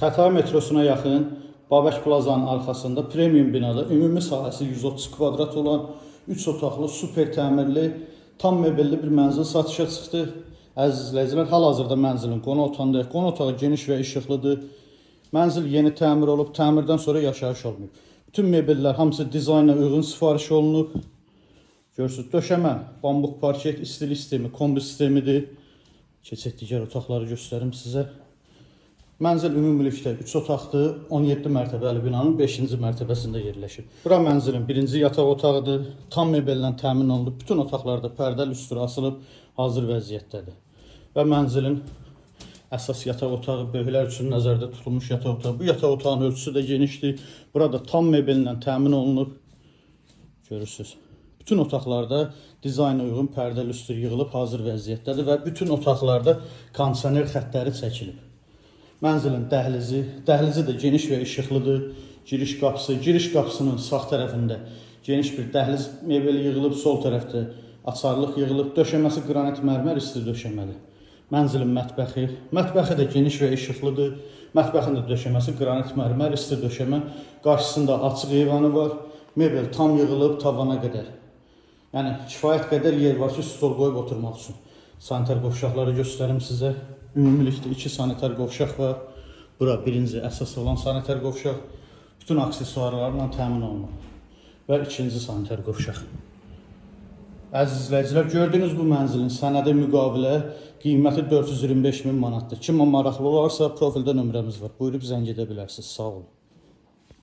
Xətai metrosuna yaxın Babək Plazanın arxasında premium binada ümumi sahəsi 130 kvadrat olan 3 otaqlı, super təmirli, tam mebelli bir mənzil satışa çıxdı. Əziz izləyicilər, hal-hazırda mənzilin qonaq otağındayıq. Qonaq otağı geniş və işıqlıdır. Mənzil yeni təmir olub, təmirdən sonra yaşayış olmayıb. Bütün mebellər hamısı dizayna uyğun sifariş olunub. Görürsünüz, döşəmə, bambuk parket, istilik sistemi, kombi sistemidir. Keçək digər otaqları göstərim sizə. Mənzil ümumilikdə 3 otaqdır, 17 mərtəbəli binanın 5-ci mərtəbəsində yerləşir. Bura mənzilin birinci yataq otağıdır, tam mebellə təmin olunub, bütün otaqlarda pərdə lüstr asılıb, hazır vəziyyətdədir. Və mənzilin əsas yataq otağı, böyüklər üçün nəzərdə tutulmuş yataq otağı. Bu yataq otağının ölçüsü də genişdir. Burada tam mebellə təmin olunub, görürsünüz. Bütün otaqlarda dizayna uyğun pərdə lüstr yığılıb, hazır vəziyyətdədir və bütün otaqlarda kondisioner xəttləri çəkilib. Mənzilin dəhlizi də geniş və işıqlıdır. Giriş qapısının sağ tərəfində geniş bir dəhliz mebeli yığılıb, sol tərəfdə açarlıq yığılıb. Döşəməsi qranit mərmər isti döşəmədir. Mənzilin mətbəxi də geniş və işıqlıdır. Mətbəxin də döşəməsi qranit mərmər isti döşəmə. Qarşısında açıq eyvanı var. Mebel tam yığılıb tavana qədər. Yəni kifayət qədər yer var ki, stol qoyub oturmaq üçün. Sanitar qovşaqları göstərim sizə. Ümumilikdə 2 sanitar qovşaq var. Bura birinci əsas olan sanitar qovşaq. Bütün aksesuarlarla təmin olunur. Və ikinci sanitar qovşaq. Əziz izləyicilər, gördüyünüz bu mənzilin sənədi müqavilə qiyməti 425 min manatdır. Kimə maraqlı olarsa profildə nömrəmiz var. Buyurub zəng edə bilərsiniz. Sağ olun.